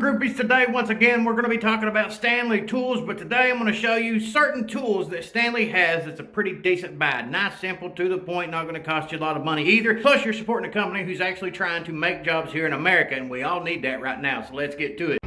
groupies, today once again we're going to be talking about Stanley tools, but today I'm going to show you certain tools that Stanley has that's a pretty decent buy. Nice, simple, to the point, not going to cost you a lot of money either. Plus you're supporting a company who's actually trying to make jobs here in America, and we all need that right now, so let's get to it.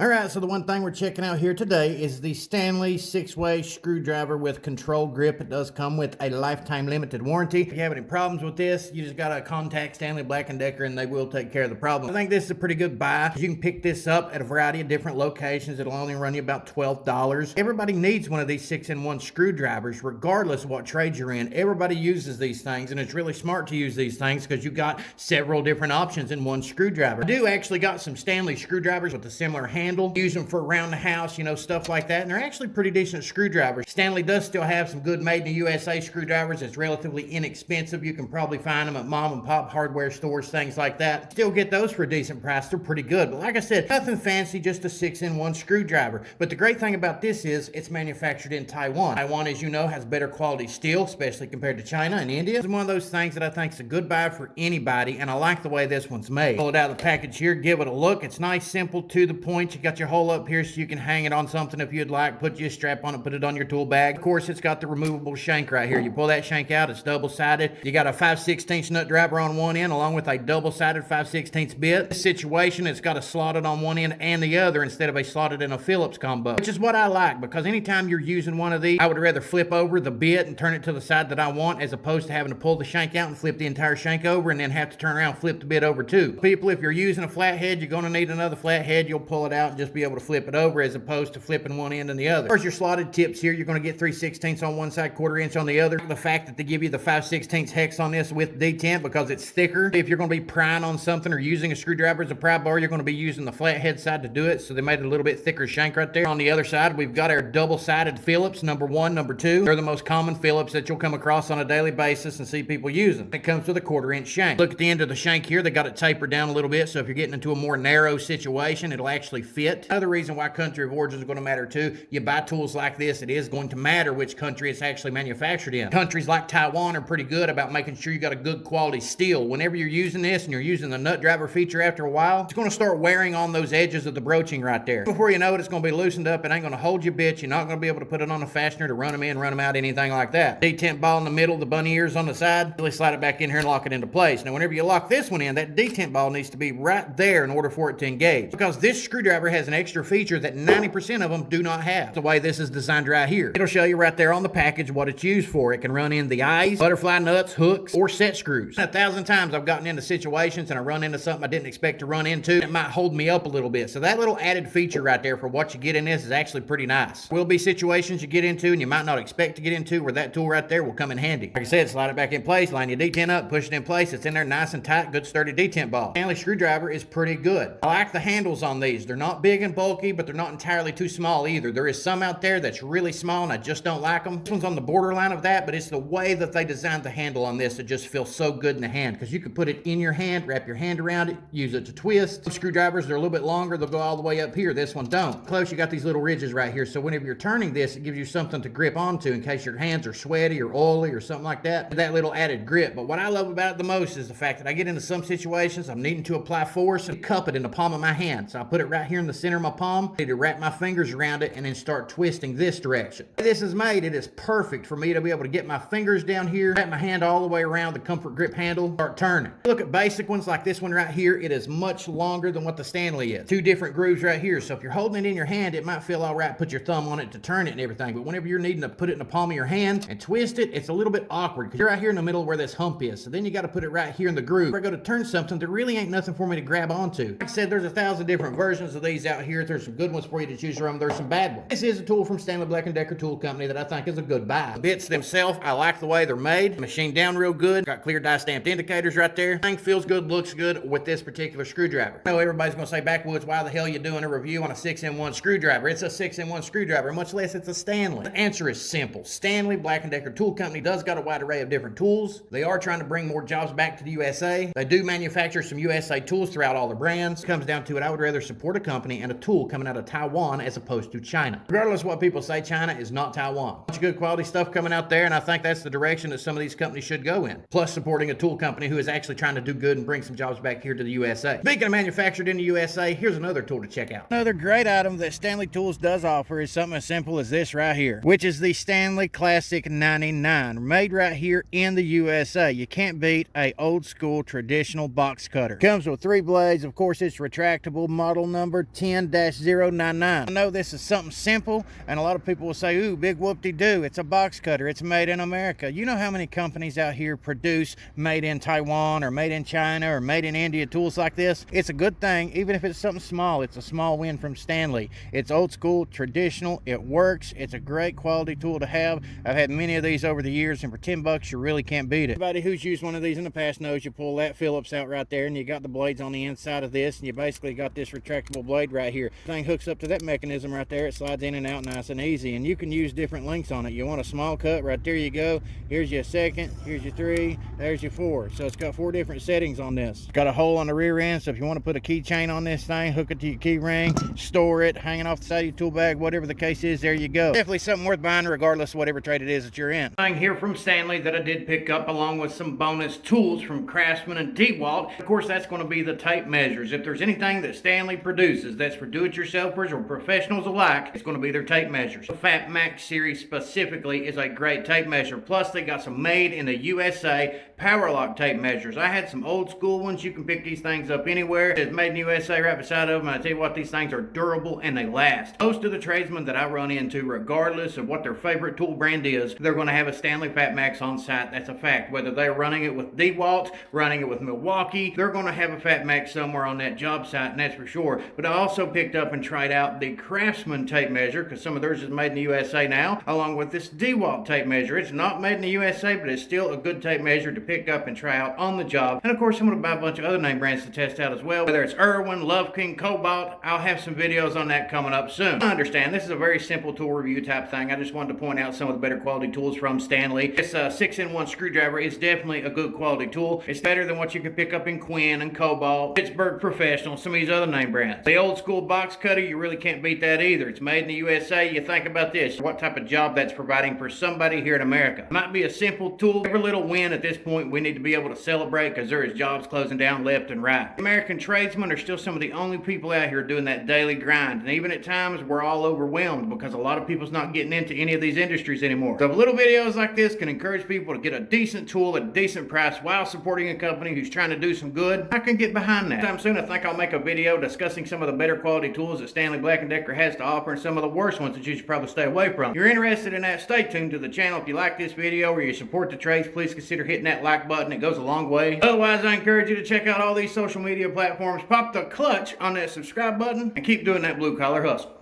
Alright, so the one thing we're checking out here today is the Stanley 6-way screwdriver with control grip. It does come with a lifetime limited warranty. If you have any problems with this, you just gotta contact Stanley Black & Decker and they will take care of the problem. I think this is a pretty good buy. You can pick this up at a variety of different locations. It'll only run you about $12. Everybody needs one of these 6-in-1 screwdrivers, regardless of what trade you're in. Everybody uses these things, and it's really smart to use these things because you've got several different options in one screwdriver. I do actually got some Stanley screwdrivers with a similar handle. Use them for around the house, you know, stuff like that, and they're actually pretty decent screwdrivers. Stanley does still have some good made in the USA screwdrivers. It's relatively inexpensive. You can probably find them at mom and pop hardware stores, things like that. Still get those for a decent price. They're pretty good, but like I said, nothing fancy, just a 6-in-1 screwdriver. But the great thing about this is it's manufactured in Taiwan. Taiwan, as you know, has better quality steel, especially compared to China and India. It's one of those things that I think is a good buy for anybody, and I like the way this one's made. Pull it out of the package here, give it a look. It's nice, simple, to the point. You got your hole up here so you can hang it on something if you'd like. Put your strap on it, put it on your tool bag. Of course, it's got the removable shank right here. You pull that shank out, it's double-sided. You got a 5/16 nut driver on one end along with a double-sided 5/16 bit. This situation, it's got a slotted on one end and the other instead of a slotted in a Phillips combo, which is what I like, because anytime you're using one of these, I would rather flip over the bit and turn it to the side that I want, as opposed to having to pull the shank out and flip the entire shank over and then have to turn around and flip the bit over too. People, if you're using a flathead, you're going to need another flathead. You'll pull it out and just be able to flip it over, as opposed to flipping one end and the other. Of course, your slotted tips here, you're going to get 3/16 on one side, 1/4 inch on the other. The fact that they give you the 5/16 hex on this with detent, because it's thicker. If you're going to be prying on something or using a screwdriver as a pry bar, you're going to be using the flathead side to do it, so they made it a little bit thicker shank right there. On the other side, we've got our double-sided Phillips, number 1, number 2. They're the most common Phillips that you'll come across on a daily basis and see people using. It comes with a 1/4 inch shank. Look at the end of the shank here. They got it tapered down a little bit, so if you're getting into a more narrow situation, it'll actually fit. Another reason why country of origin is going to matter too. You buy tools like this, it is going to matter which country it's actually manufactured in. Countries like Taiwan are pretty good about making sure you got a good quality steel. Whenever you're using this and you're using the nut driver feature, after a while, it's going to start wearing on those edges of the broaching right there. Before you know it, it's going to be loosened up. It ain't going to hold your bits. You're not going to be able to put it on a fastener to run them in, run them out, anything like that. Detent ball in the middle, the bunny ears on the side, really slide it back in here and lock it into place. Now, whenever you lock this one in, that detent ball needs to be right there in order for it to engage, because this screwdriver has an extra feature that 90% of them do not have. The way this is designed right here, it'll show you right there on the package what it's used for. It can run in the eyes, butterfly nuts, hooks, or set screws. 1,000 times I've gotten into situations and I run into something I didn't expect to run into. It might hold me up a little bit. So that little added feature right there for what you get in this is actually pretty nice. Will be situations you get into and you might not expect to get into where that tool right there will come in handy. Like I said, slide it back in place, line your detent up, push it in place. It's in there nice and tight, good sturdy detent ball. Stanley screwdriver is pretty good. I like the handles on these. They're not big and bulky, but they're not entirely too small either. There is some out there that's really small and I just don't like them. This one's on the borderline of that, but it's the way that they designed the handle on this that just feels so good in the hand, because you can put it in your hand, wrap your hand around it, use it to twist. Some screwdrivers, they're a little bit longer, they'll go all the way up here. This one don't. Close, you got these little ridges right here, so whenever you're turning this, it gives you something to grip onto in case your hands are sweaty or oily or something like that. That little added grip. But what I love about it the most is the fact that I get into some situations, I'm needing to apply force and cup it in the palm of my hand. So I put it right here in the center of my palm, I need to wrap my fingers around it and then start twisting this direction. This is made, it is perfect for me to be able to get my fingers down here, wrap my hand all the way around the comfort grip handle, start turning. Look at basic ones like this one right here. It is much longer than what the Stanley is. 2 different grooves right here. So if you're holding it in your hand, it might feel all right, put your thumb on it to turn it and everything. But whenever you're needing to put it in the palm of your hand and twist it, it's a little bit awkward because you're right here in the middle where this hump is. So then you got to put it right here in the groove. If I go to turn something, there really ain't nothing for me to grab onto. Like I said, there's 1,000 different versions of these out here. There's some good ones for you to choose from. There's some bad ones. This is a tool from Stanley Black & Decker Tool Company that I think is a good buy. The bits themselves, I like the way they're made. Machined down real good. Got clear die stamped indicators right there. Thing feels good, looks good with this particular screwdriver. I know everybody's going to say, Backwoods, why the hell are you doing a review on a 6-in-1 screwdriver? It's a 6-in-1 screwdriver, much less it's a Stanley. The answer is simple. Stanley Black & Decker Tool Company does got a wide array of different tools. They are trying to bring more jobs back to the USA. They do manufacture some USA tools throughout all the brands. It comes down to it, I would rather support a company company and a tool coming out of Taiwan as opposed to China. Regardless of what people say, China is not Taiwan. Bunch of good quality stuff coming out there, and I think that's the direction that some of these companies should go in. Plus supporting a tool company who is actually trying to do good and bring some jobs back here to the USA. Speaking of manufactured in the USA, here's another tool to check out. Another great item that Stanley Tools does offer is something as simple as this right here, which is the Stanley Classic 99, made right here in the USA. You can't beat a old school traditional box cutter. Comes with 3 blades. Of course, it's retractable, model number 10-099. I know this is something simple, and a lot of people will say, ooh, big whoop-de-doo, it's a box cutter, it's made in America. You know how many companies out here produce made in Taiwan or made in China or made in India tools like this? It's a good thing, even if it's something small. It's a small win from Stanley. It's old school, traditional, it works, it's a great quality tool to have. I've had many of these over the years, and for $10 you really can't beat it. Anybody who's used one of these in the past knows you pull that Phillips out right there, and you got the blades on the inside of this, and you basically got this retractable blade right here. Thing hooks up to that mechanism right there. It slides in and out nice and easy, and you can use different lengths on it. You want a small cut, right there you go. Here's your 2nd, here's your 3, there's your 4. So it's got 4 different settings on this. Got a hole on the rear end, so if you want to put a keychain on this thing, hook it to your key ring, store it, hanging off the side of your tool bag, whatever the case is, there you go. Definitely something worth buying regardless of whatever trade it is that you're in. Thing here from Stanley that I did pick up, along with some bonus tools from CRAFTSMAN and DeWalt. Of course, that's going to be the tape measures. If there's anything that Stanley produces that's for do-it-yourselfers or professionals alike, it's going to be their tape measures. The Fat Max series specifically is a great tape measure. Plus, they got some made in the USA power lock tape measures. I had some old school ones. You can pick these things up anywhere. It's made in the USA right beside of them. And I tell you what, these things are durable and they last. Most of the tradesmen that I run into, regardless of what their favorite tool brand is, they're going to have a Stanley Fat Max on site. That's a fact. Whether they're running it with DeWalt, running it with Milwaukee, they're going to have a Fat Max somewhere on that job site, and that's for sure. But I also picked up and tried out the CRAFTSMAN tape measure, because some of theirs is made in the USA now, along with this DeWalt tape measure. It's not made in the USA, but it's still a good tape measure to pick up and try out on the job. And of course, I'm going to buy a bunch of other name brands to test out as well. Whether it's Irwin, Love King, Cobalt, I'll have some videos on that coming up soon. I understand this is a very simple tool review type thing. I just wanted to point out some of the better quality tools from Stanley. This 6-in-1 screwdriver is definitely a good quality tool. It's better than what you can pick up in Quinn and Cobalt, Pittsburgh Professional, some of these other name brands. The old school box cutter, you really can't beat that either. It's made in the USA. You think about this, what type of job that's providing for somebody here in America. Might be a simple tool. Every little win at this point we need to be able to celebrate, because there is jobs closing down left and right. American tradesmen are still some of the only people out here doing that daily grind, and even at times we're all overwhelmed because a lot of people's not getting into any of these industries anymore. So if little videos like this can encourage people to get a decent tool at a decent price while supporting a company who's trying to do some good, I can get behind that. Sometime soon I think I'll make a video discussing some of the better quality tools that Stanley Black & Decker has to offer, and some of the worst ones that you should probably stay away from. If you're interested in that, stay tuned to the channel. If you like this video or you support the trades, please consider hitting that like button. It goes a long way. Otherwise, I encourage you to check out all these social media platforms, pop the clutch on that subscribe button, and keep doing that blue collar hustle.